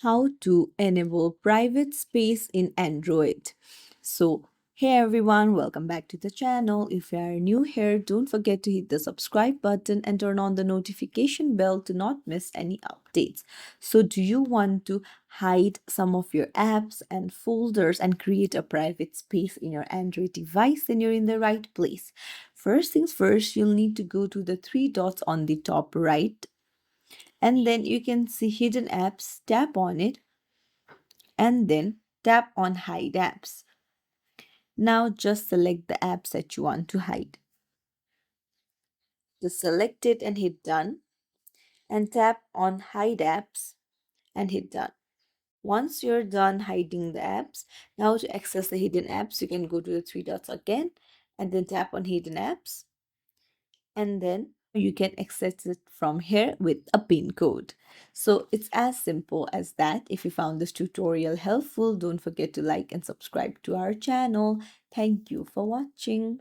how to enable private space in Android. So, hey everyone, welcome back to the channel. If you are new here, don't forget to hit the subscribe button and turn on the notification bell to not miss any updates. So, do you want to hide some of your apps and folders and create a private space in your Android device? Then you're in the right place. First things first, you'll need to go to the three dots on the top right, and then you can see hidden apps. Tap on it and then tap on hide apps. Now just select the apps that you want to hide. Just select it and hit done, and tap on hide apps and hit done. Once you're done hiding the apps, now to access the hidden apps, you can go to the three dots again and then tap on hidden apps, and then you can access it from here with a pin code. So it's as simple as that. If you found this tutorial helpful, don't forget to like and subscribe to our channel. Thank you for watching.